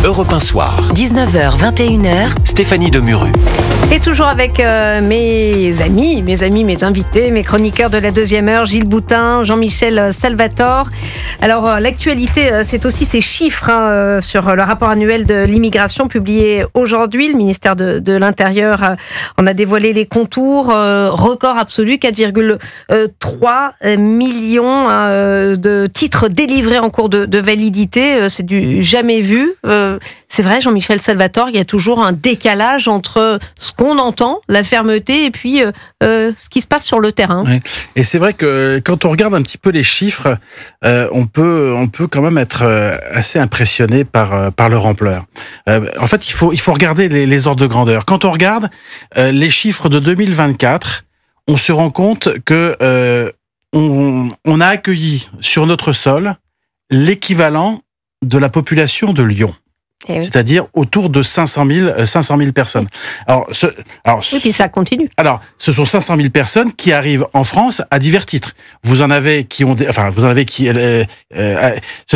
Europe 1 Soir. 19h, 21h. Stéphanie Demuru. Et toujours avec mes amis, mes invités, mes chroniqueurs de la deuxième heure, Gilles Boutin, Jean-Michel Salvatore. Alors, l'actualité, c'est aussi ces chiffres sur le rapport annuel de l'immigration publié aujourd'hui. Le ministère de l'Intérieur en a dévoilé les contours. Record absolu, 4,3 millions de titres délivrés en cours de validité. C'est du jamais vu. C'est vrai, Jean-Michel Salvatore, il y a toujours un décalage entre ce qu'on entend, la fermeté, et puis ce qui se passe sur le terrain. Ouais. Et c'est vrai que quand on regarde un petit peu les chiffres, on peut quand même être assez impressionné par leur ampleur. En fait, il faut regarder les ordres de grandeur. Quand on regarde les chiffres de 2024, on se rend compte que on a accueilli sur notre sol l'équivalent de la population de Lyon. Oui. C'est-à-dire autour de 500 000 personnes. Oui, puis ça continue. Alors, ce sont 500 000 personnes qui arrivent en France à divers titres. Ce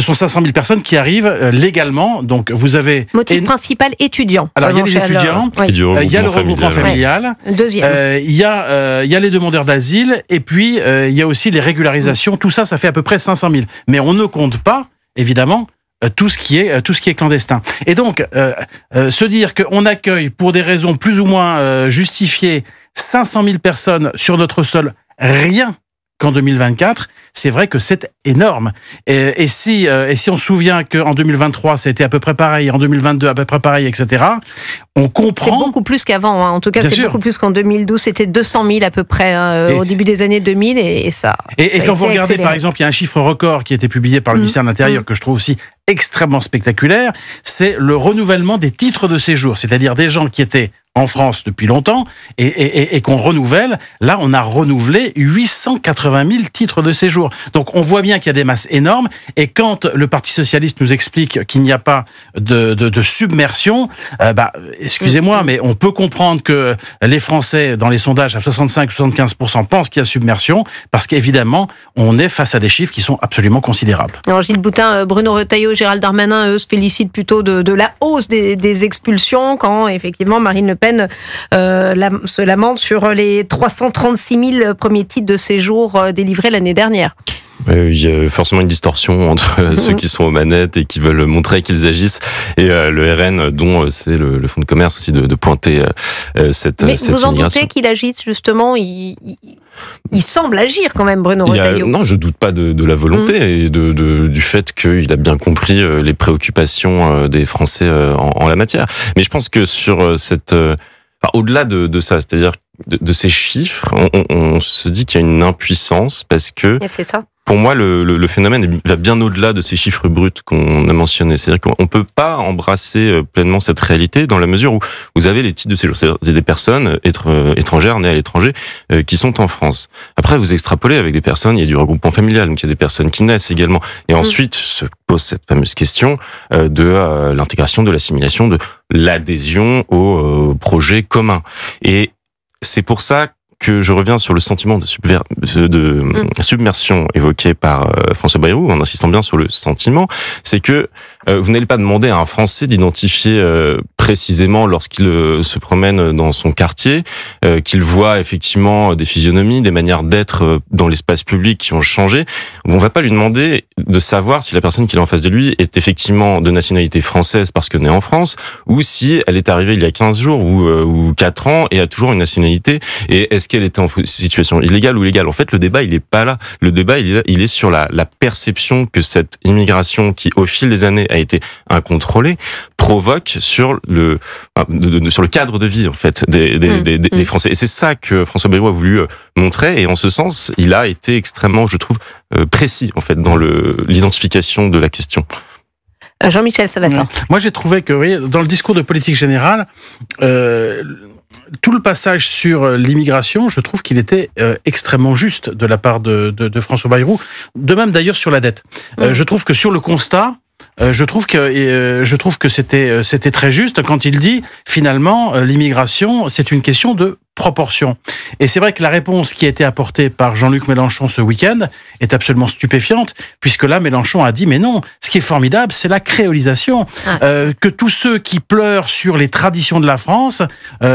sont 500 000 personnes qui arrivent légalement. Donc, vous avez motif principal étudiant. Alors, il y a les étudiants, il y a le regroupement familial, deuxième. Il y a les demandeurs d'asile, et puis il y a aussi les régularisations. Tout ça, ça fait à peu près 500 000. Mais on ne compte pas, évidemment, tout ce qui est clandestin. Et donc, se dire qu'on accueille pour des raisons plus ou moins justifiées 500 000 personnes sur notre sol, rien qu'en 2024, c'est vrai que c'est énorme. Et si on se souvient qu'en 2023, c'était à peu près pareil, en 2022, à peu près pareil, etc., on comprend... C'est beaucoup plus qu'avant. En tout cas, c'est beaucoup plus qu'en 2012. C'était 200 000 à peu près au début des années 2000. Et ça... Et quand vous regardez, par exemple, il y a un chiffre record qui a été publié par le ministère de l'Intérieur que je trouve aussi extrêmement spectaculaire, c'est le renouvellement des titres de séjour. C'est-à-dire des gens qui étaient en France depuis longtemps et qu'on renouvelle. Là, on a renouvelé 880 000 titres de séjour. Donc, on voit bien qu'il y a des masses énormes. Et quand le Parti socialiste nous explique qu'il n'y a pas de submersion, excusez-moi, mais on peut comprendre que les Français, dans les sondages, à 65-75%, pensent qu'il y a submersion, parce qu'évidemment, on est face à des chiffres qui sont absolument considérables. Alors, Gilles Boutin, Bruno Retailleau, Gérald Darmanin, eux, se félicitent plutôt de la hausse des expulsions, quand, effectivement, Marine Le Pen se lamente sur les 336 000 premiers titres de séjour délivrés l'année dernière. Il y a forcément une distorsion entre ceux qui sont aux manettes et qui veulent montrer qu'ils agissent et le RN, dont c'est le fonds de commerce aussi de pointer cette Mais vous en immigration. doutez qu'il agisse justement, il semble agir quand même, Bruno Retailleau. Non, je doute pas de la volonté et du fait qu'il a bien compris les préoccupations des Français en la matière. Mais je pense que sur au-delà de ça, c'est-à-dire de ces chiffres, on se dit qu'il y a une impuissance parce que... Et c'est ça. Pour moi, le phénomène va bien au-delà de ces chiffres bruts qu'on a mentionnés. C'est-à-dire qu'on peut pas embrasser pleinement cette réalité dans la mesure où vous avez les titres de séjour. C'est-à-dire des personnes étrangères, nées à l'étranger, qui sont en France. Après, vous extrapolez avec des personnes, il y a du regroupement familial, donc il y a des personnes qui naissent également. Et ensuite, se pose cette fameuse question de l'intégration, de l'assimilation, de l'adhésion au projet commun. Et c'est pour ça que je reviens sur le sentiment de submersion évoqué par François Bayrou, en insistant bien sur le sentiment, c'est que vous n'allez pas demander à un Français d'identifier précisément lorsqu'il se promène dans son quartier, qu'il voit effectivement des physionomies, des manières d'être dans l'espace public qui ont changé. On va pas lui demander de savoir si la personne qu'il a en face de lui est effectivement de nationalité française parce que née en France, ou si elle est arrivée il y a 15 jours ou 4 ans et a toujours une nationalité, et est-ce qu'elle était en situation illégale ou légale. En fait, le débat, il est pas là. Le débat, il est sur la perception que cette immigration qui, au fil des années, a été incontrôlée, provoque sur le cadre de vie, en fait, des Français. Et c'est ça que François Bayrou a voulu montrer. Et en ce sens, il a été extrêmement, je trouve, précis, en fait, dans l'identification de la question. Jean-Michel Salvatore. Ouais. Moi, j'ai trouvé que, vous voyez, dans le discours de politique générale, tout le passage sur l'immigration, je trouve qu'il était extrêmement juste de la part de François Bayrou. De même, d'ailleurs, sur la dette. Je trouve que sur le constat, je trouve que c'était très juste quand il dit finalement l'immigration c'est une question de proportion. Et c'est vrai que la réponse qui a été apportée par Jean-Luc Mélenchon ce week-end est absolument stupéfiante, puisque là, Mélenchon a dit, mais non, ce qui est formidable, c'est la créolisation. Que tous ceux qui pleurent sur les traditions de la France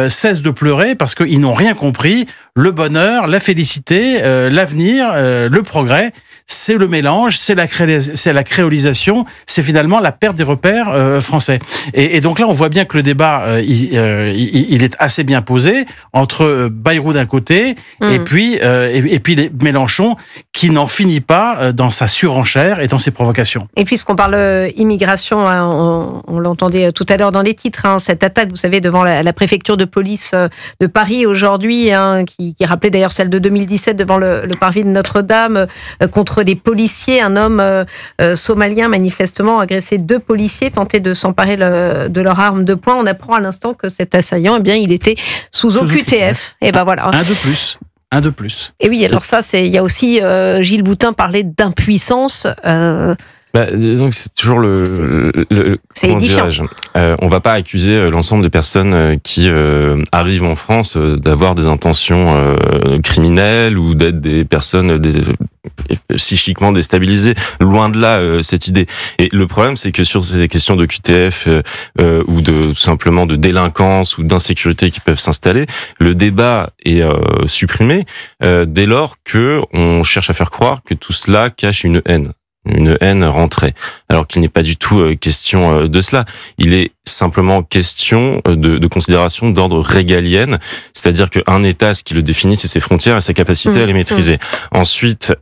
cessent de pleurer parce qu'ils n'ont rien compris. Le bonheur, la félicité, l'avenir, le progrès, c'est le mélange, c'est la créolisation, c'est finalement la perte des repères français. Et donc là, on voit bien que le débat, il est assez bien posé entre Bayrou d'un côté et puis Mélenchon qui n'en finit pas dans sa surenchère et dans ses provocations. Et puisqu'on parle immigration, on l'entendait tout à l'heure dans les titres, cette attaque, vous savez, devant la préfecture de police de Paris aujourd'hui, qui rappelait d'ailleurs celle de 2017 devant le parvis de Notre-Dame, contre des policiers. Un homme somalien manifestement agressé 2 policiers, tenté de s'emparer de leur arme de poing. On apprend à l'instant que cet assaillant, il était sous OQTF. Et ben voilà. Un de plus. Et oui, alors ça, il y a aussi Gilles Boutin parlait d'impuissance. Disons que c'est toujours c'est édifiant. On va pas accuser l'ensemble des personnes qui arrivent en France d'avoir des intentions criminelles ou d'être des personnes psychiquement déstabilisées. Loin de là, cette idée. Et le problème, c'est que sur ces questions de QTF ou tout simplement de délinquance ou d'insécurité qui peuvent s'installer, le débat est supprimé dès lors que on cherche à faire croire que tout cela cache une haine rentrée, alors qu'il n'est pas du tout question de cela. Il est simplement question de considération d'ordre régalienne, c'est-à-dire qu'un État, ce qui le définit, c'est ses frontières et sa capacité à les maîtriser. Ensuite,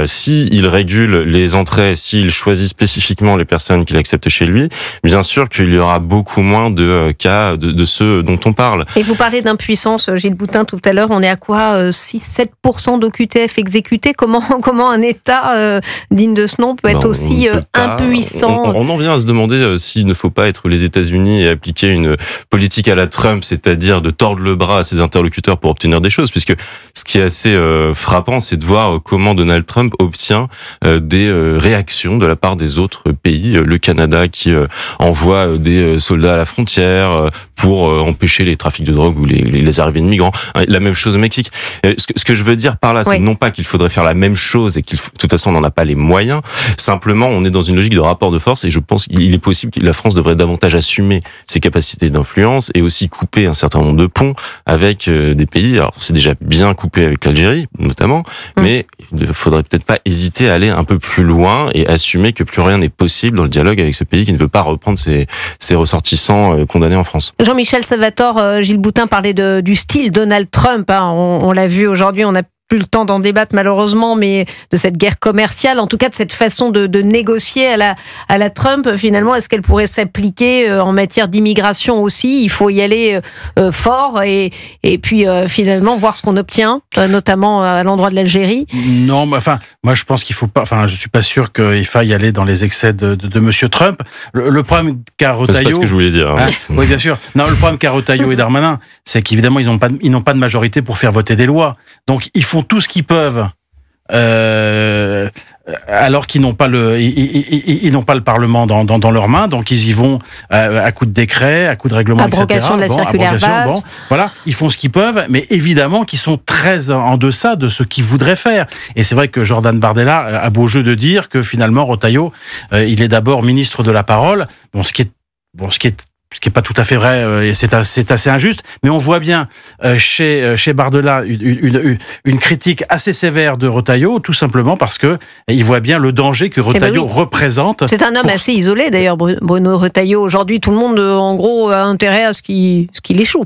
s'il régule les entrées, s'il choisit spécifiquement les personnes qu'il accepte chez lui, bien sûr qu'il y aura beaucoup moins de cas de ceux dont on parle. Et vous parlez d'impuissance, Gilles Boutin, tout à l'heure, on est à quoi 6-7% d'OQTF exécutés? Comment un État digne de ce nom peut être aussi impuissant? On en vient à se demander s'il ne faut pas être les États-Unis et appliquer une politique à la Trump, c'est-à-dire de tordre le bras à ses interlocuteurs pour obtenir des choses, puisque ce qui est assez frappant, c'est de voir comment Donald Trump obtient des réactions de la part des autres pays. Le Canada qui envoie des soldats à la frontière pour empêcher les trafics de drogue ou les arrivées de migrants. La même chose au Mexique. Ce que je veux dire par là, c'est non pas qu'il faudrait faire la même chose et de toute façon on n'en a pas les moyens. Simplement, on est dans une logique de rapport de force et je pense qu'il est possible que la France devrait davantage assumer ses capacités d'influence et aussi couper un certain nombre de ponts avec des pays. Alors, c'est déjà bien coupé avec l'Algérie, notamment, mais il ne faudrait peut-être pas hésiter à aller un peu plus loin et assumer que plus rien n'est possible dans le dialogue avec ce pays qui ne veut pas reprendre ses ressortissants condamnés en France. Jean-Michel Salvatore, Gilles Boutin parlait du style Donald Trump. On l'a vu aujourd'hui, on a plus le temps d'en débattre malheureusement, mais de cette guerre commerciale, en tout cas de cette façon de négocier à la Trump, finalement, est-ce qu'elle pourrait s'appliquer en matière d'immigration aussi? Il faut y aller fort et puis finalement voir ce qu'on obtient, notamment à l'endroit de l'Algérie. Non, moi je pense qu'il faut pas. Je suis pas sûr qu'il faille aller dans les excès de Monsieur Trump. Le problème qu'a Retailleau, c'est pas ce que je voulais dire. Oui, bien sûr. Non, le problème qu'a Retailleau et Darmanin, c'est qu'évidemment ils n'ont pas de majorité pour faire voter des lois. Donc ils font tout ce qu'ils peuvent, alors qu'ils n'ont pas le Parlement dans leurs mains, donc ils y vont à coups de décret, à coups de règlement, abrogation etc. de la circulaire Valls. Voilà, ils font ce qu'ils peuvent, mais évidemment qu'ils sont très en deçà de ce qu'ils voudraient faire. Et c'est vrai que Jordan Bardella a beau jeu de dire que finalement Retailleau, il est d'abord ministre de la parole, ce qui est pas tout à fait vrai, c'est assez injuste, mais on voit bien chez Bardella une critique assez sévère de Retailleau, tout simplement parce que il voit bien le danger que Retailleau représente. C'est un homme assez isolé d'ailleurs, Bruno Retailleau. Aujourd'hui, tout le monde, en gros, a intérêt à ce qu'il échoue.